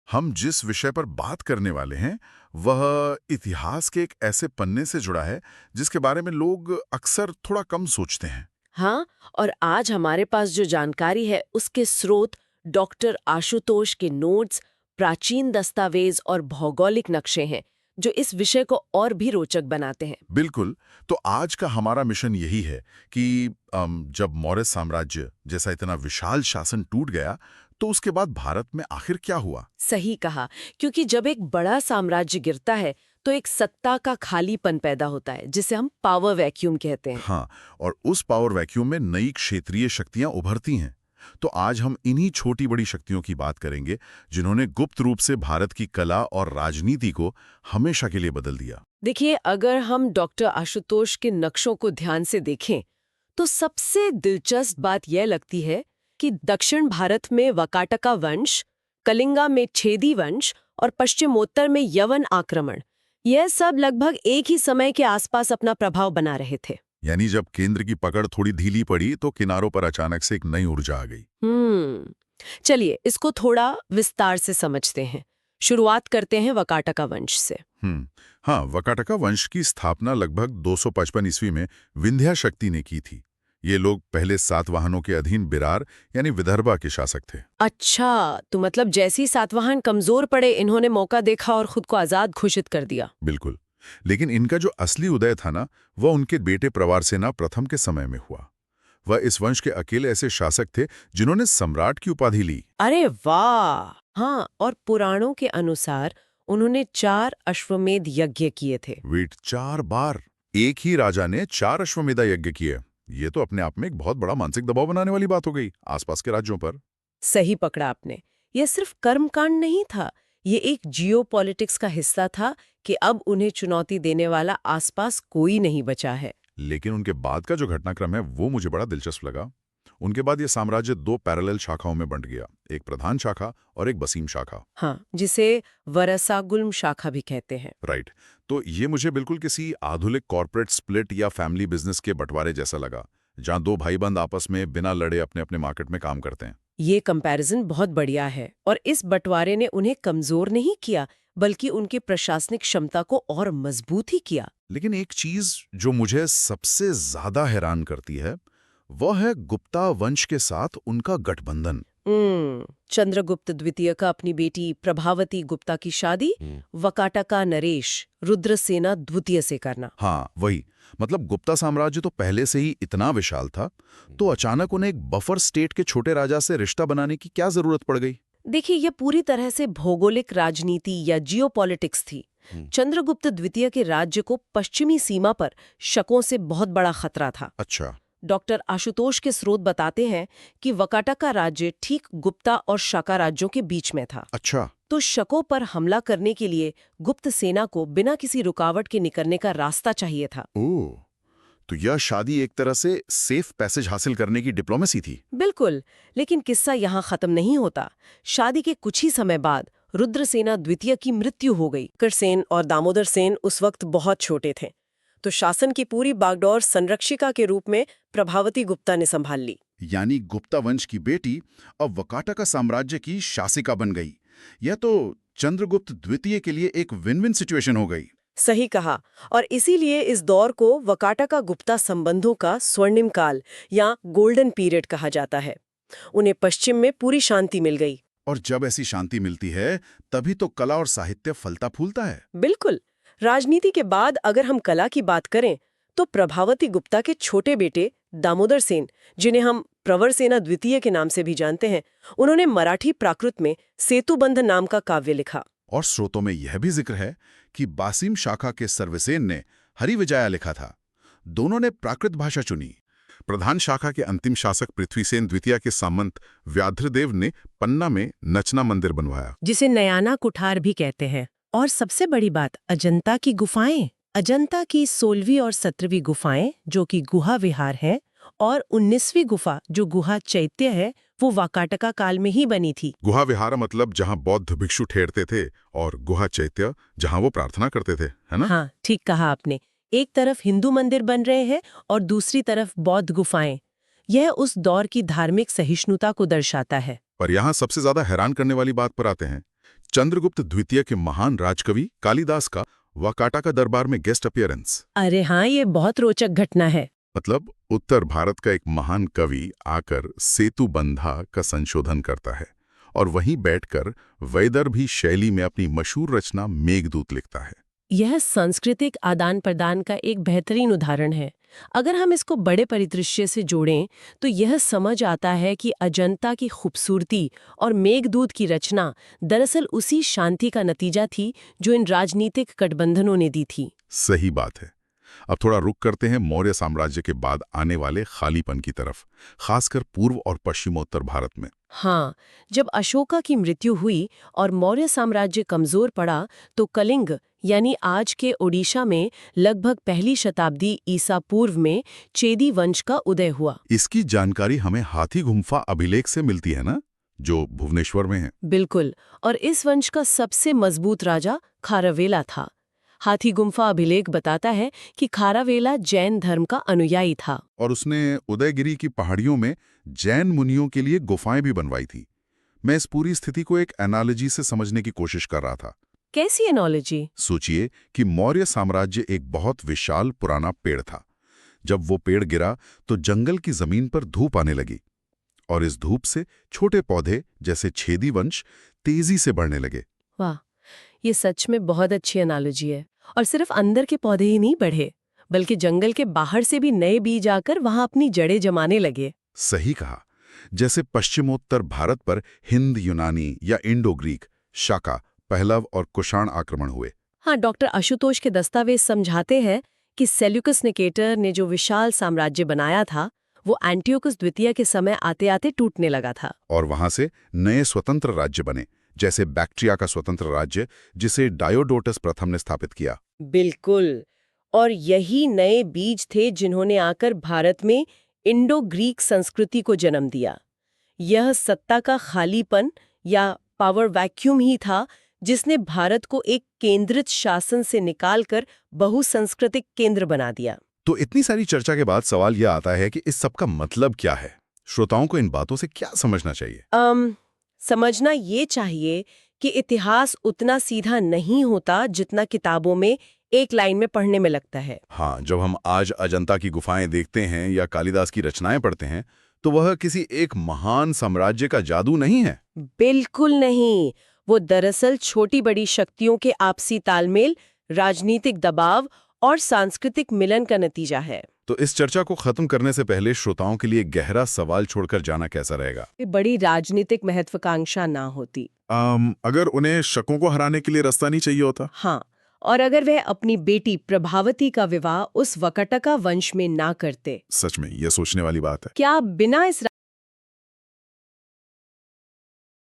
हम जिस विषय पर बात करने वाले हैं वह इतिहास के एक ऐसे पन्ने से जुड़ा है जिसके बारे में लोग अक्सर थोड़ा कम सोचते हैं। हाँ, और आज हमारे पास जो जानकारी है उसके स्रोत डॉक्टर आशुतोष के नोट्स, प्राचीन दस्तावेज और भौगोलिक नक्शे हैं जो इस विषय को और भी रोचक बनाते हैं। बिल्कुल। तो आज का हमारा मिशन यही है कि जब मौर्य साम्राज्य जैसा इतना विशाल शासन टूट गया तो उसके बाद भारत में आखिर क्या हुआ। सही कहा, क्योंकि जब एक बड़ा साम्राज्य गिरता है तो एक सत्ता का खालीपन पैदा होता है जिसे हम पावर वैक्यूम कहते हैं। हाँ, और उस पावर वैक्यूम में नई क्षेत्रीय शक्तियां उभरती हैं। तो आज हम इन्हीं छोटी बड़ी शक्तियों की बात करेंगे जिन्होंने गुप्त रूप से भारत की कला और राजनीति को हमेशा के लिए बदल दिया। देखिए, अगर हम डॉक्टर आशुतोष के नक्शों को ध्यान से देखें तो सबसे दिलचस्प बात यह लगती है कि दक्षिण भारत में वाकाटका वंश, कलिंगा में छेदी वंश और पश्चिमोत्तर में यवन आक्रमण, यह सब लगभग एक ही समय के आसपास अपना प्रभाव बना रहे थे। यानी जब केंद्र की पकड़ थोड़ी ढीली पड़ी तो किनारों पर अचानक से एक नई ऊर्जा आ गई। चलिए इसको थोड़ा विस्तार से समझते हैं। शुरुआत करते हैं वाकाटका वंश से। हाँ, वाकाटका वंश की स्थापना लगभग 255 ईस्वी में विंध्या शक्ति ने की थी। ये लोग पहले सातवाहनों के अधीन बिरार यानी विदर्भा के शासक थे। अच्छा, तो मतलब जैसे ही सातवाहन कमजोर पड़े इन्होंने मौका देखा और खुद को आजाद घोषित कर दिया। बिल्कुल। लेकिन इनका जो असली उदय था ना, वह उनके बेटे प्रवारसेना प्रथम के समय में हुआ। वह इस वंश के अकेले ऐसे शासक थे जिन्होंने सम्राट की उपाधि ली। अरे वाह! हाँ, और पुराणों के अनुसार उन्होंने 4 अश्वमेध यज्ञ किए थे। वेट, 4 बार एक ही राजा ने 4 अश्वमेधा यज्ञ किए। ये तो अपने आप में एक बहुत बड़ा मानसिक दबाव बनाने वाली बात हो गई आसपास के राज्यों पर। सही पकड़ा आपने। यह सिर्फ कर्मकांड नहीं था, ये एक जियोपॉलिटिक्स का हिस्सा था कि अब उन्हें चुनौती देने वाला आसपास कोई नहीं बचा है। लेकिन उनके बाद का जो घटनाक्रम है वो मुझे बड़ा दिलचस्प लगा। उनके बाद ये साम्राज्य 2 पैरेलल शाखाओं में बंट गया, एक प्रधान शाखा और एक बसीम शाखा। हाँ, जिसे वरसागुल्म शाखा भी कहते हैं। राइट। तो ये मुझे बिल्कुल किसी आधुनिक कॉर्पोरेट स्प्लिट या फैमिली बिजनेस के बंटवारे जैसा लगा, जहां 2 भाईबंद आपस में बिना लड़े अपने अपने मार्केट में काम करते हैं। ये कंपैरिजन बहुत बढ़िया है और इस बंटवारे ने उन्हें कमजोर नहीं किया बल्कि उनकी प्रशासनिक क्षमता को और मजबूत ही किया। लेकिन एक चीज जो मुझे सबसे ज्यादा हैरान करती है वह है गुप्ता वंश के साथ उनका गठबंधन। चंद्रगुप्त द्वितीय का अपनी बेटी प्रभावती गुप्ता की शादी वाकाटका नरेश रुद्रसेना द्वितीय से करना। हाँ, वही। मतलब गुप्ता साम्राज्य तो पहले से ही इतना विशाल था, तो अचानक उन्हें एक बफर स्टेट के छोटे राजा से रिश्ता बनाने की क्या जरूरत पड़ गई। देखिए, यह पूरी तरह से भौगोलिक राजनीति या जियोपॉलिटिक्स थी। चंद्रगुप्त द्वितीय के राज्य को पश्चिमी सीमा पर शकों से बहुत बड़ा खतरा था। अच्छा। डॉक्टर आशुतोष के स्रोत बताते हैं कि वाकाटका राज्य ठीक गुप्ता और शाका राज्यों के बीच में था। अच्छा। तो शकों पर हमला करने के लिए गुप्त सेना को बिना किसी रुकावट के निकलने का रास्ता चाहिए था। ओह, तो यह शादी एक तरह से सेफ पैसेज हासिल करने की डिप्लोमेसी थी। बिल्कुल, लेकिन किस्सा यहाँ खत्म नहीं होता। शादी के कुछ ही समय बाद रुद्रसेना द्वितीय की मृत्यु हो गई। करसेन और दामोदर सेन उस वक्त बहुत छोटे थे, तो शासन की पूरी बागडोर संरक्षिका के रूप में प्रभावती गुप्ता ने संभाल ली। यानी गुप्ता वंश की बेटी अब वाकाटका साम्राज्य की शासिका बन गई। यह तो चंद्रगुप्त द्वितीय के लिए एक विन विन सिचुएशन हो गई। सही कहा, और इसीलिए इस दौर को वाकाटका गुप्ता संबंधों का स्वर्णिम काल या गोल्डन पीरियड कहा जाता है। उन्हें पश्चिम में पूरी शांति मिल गई। और जब ऐसी शांति मिलती है तभी तो कला और साहित्य फलता फूलता है। बिल्कुल। राजनीति के बाद अगर हम कला की बात करें तो प्रभावती गुप्ता के छोटे बेटे दामोदर सेन, जिन्हें हम प्रवरसेना द्वितीय के नाम से भी जानते हैं, उन्होंने मराठी प्राकृत में सेतुबंध नाम का काव्य लिखा। और स्रोतों में यह भी जिक्र है कि बासिम शाखा के सर्वसेन ने हरिविजया लिखा था। दोनों ने प्राकृत भाषा चुनी। प्रधान शाखा के अंतिम शासक पृथ्वीसेन द्वितीय के सामंत व्याघ्रदेव ने पन्ना में नचना मंदिर बनवाया, जिसे नयाना कुठार भी कहते हैं। और सबसे बड़ी बात, अजंता की गुफाएं। अजंता की 16वीं और 17वीं गुफाएं जो कि गुहा विहार है, और 19वीं गुफा जो गुहा चैत्य है, वो वाकाटका काल में ही बनी थी। गुहा विहार मतलब जहां बौद्ध भिक्षु ठहरते थे, और गुहा चैत्य जहां वो प्रार्थना करते थे, है ना? हाँ, ठीक कहा आपने। एक तरफ हिंदू मंदिर बन रहे हैं और दूसरी तरफ बौद्ध गुफाएं। यह उस दौर की धार्मिक सहिष्णुता को दर्शाता है। पर यहाँ सबसे ज्यादा हैरान करने वाली बात पर आते हैं। चंद्रगुप्त द्वितीय के महान राजकवि कालिदास का वाकाटका दरबार में गेस्ट अपीयरेंस। अरे हाँ, ये बहुत रोचक घटना है। मतलब उत्तर भारत का एक महान कवि आकर सेतु बंधा का संशोधन करता है और वहीं बैठकर वैदर्भी शैली में अपनी मशहूर रचना मेघदूत लिखता है। यह सांस्कृतिक आदान प्रदान का एक बेहतरीन उदाहरण है। अगर हम इसको बड़े परिदृश्य से जोड़ें तो यह समझ आता है कि अजंता की खूबसूरती और मेघदूत की रचना दरअसल उसी शांति का नतीजा थी जो इन राजनीतिक गठबंधनों ने दी थी। सही बात है। अब थोड़ा रुक करते हैं मौर्य साम्राज्य के बाद आने वाले खालीपन की तरफ, खासकर पूर्व और पश्चिमोत्तर भारत में। हाँ, जब अशोका की मृत्यु हुई और मौर्य साम्राज्य कमजोर पड़ा तो कलिंग यानी आज के ओडिशा में लगभग पहली शताब्दी ईसा पूर्व में चेदी वंश का उदय हुआ। इसकी जानकारी हमें हाथी गुम्फा अभिलेख से मिलती है ना, जो भुवनेश्वर में है। बिल्कुल, और इस वंश का सबसे मजबूत राजा खारवेला था। हाथी गुम्फा अभिलेख बताता है कि खारावेला जैन धर्म का अनुयायी था और उसने उदयगिरी की पहाड़ियों में जैन मुनियों के लिए गुफाएं भी बनवाई थी। मैं इस पूरी स्थिति को एक एनालॉजी से समझने की कोशिश कर रहा था। कैसी एनोलॉजी? सोचिए कि मौर्य साम्राज्य एक बहुत विशाल पुराना पेड़ था। जब वो पेड़ गिरा तो जंगल की जमीन पर धूप आने लगी और इस धूप से छोटे पौधे जैसे छेदी वंश तेजी से बढ़ने लगे। वाह, ये सच में बहुत अच्छी एनालॉजी है। और सिर्फ अंदर के पौधे ही नहीं बढ़े, बल्कि जंगल के बाहर से भी नए बीज आकर वहां अपनी जड़ें जमाने लगे। सही कहा। जैसे पश्चिमोत्तर भारत पर हिंद यूनानी या इंडो ग्रीक, शाका, पहलव और कुषाण आक्रमण हुए। हाँ, डॉक्टर आशुतोष के दस्तावेज समझाते हैं कि सेल्यूकस निकेटर ने जो विशाल साम्राज्य बनाया था वो एंटियोकस द्वितीय के समय आते आते टूटने लगा था। और वहां से नए स्वतंत्र राज्य बने, जैसे बैक्ट्रिया का स्वतंत्र राज्य जिसे डायोडोटस प्रथम ने स्थापित किया। बिल्कुल, और यही नए बीज थे जिन्होंने आकर भारत में इंडो ग्रीक संस्कृति को जन्म दिया। यह सत्ता का खालीपन या पावर वैक्यूम ही था जिसने भारत को एक केंद्रित शासन से निकालकर बहुसंस्कृतिक केंद्र बना दिया। तो इतनी सारी चर्चा के बाद सवाल यह आता है कि इस सब का मतलब क्या है? श्रोताओं को इन बातों से क्या समझना चाहिए? समझना ये चाहिए कि इतिहास उतना सीधा नहीं होता जितना किताबों में एक लाइन में पढ़ने में लगता है। हाँ, जब हम आज अजंता की गुफाएं देखते हैं या कालिदास की रचनाएं पढ़ते हैं तो वह किसी एक महान साम्राज्य का जादू नहीं है। बिल्कुल नहीं, वो दरअसल छोटी बड़ी शक्तियों के आपसी तालमेल, राजनीतिक दबाव और सांस्कृतिक मिलन का नतीजा है। तो इस चर्चा को खत्म करने से पहले श्रोताओं के लिए गहरा सवाल छोड़कर जाना कैसा रहेगा? बड़ी राजनीतिक महत्वाकांक्षा ना होती। अगर उन्हें शकों को हराने के लिए रास्ता नहीं चाहिए होता? हाँ, और अगर वह अपनी बेटी प्रभावती का विवाह उस वकटका वंश में ना करते। सच में यह सोचने वाली बात है। क्या बिना इस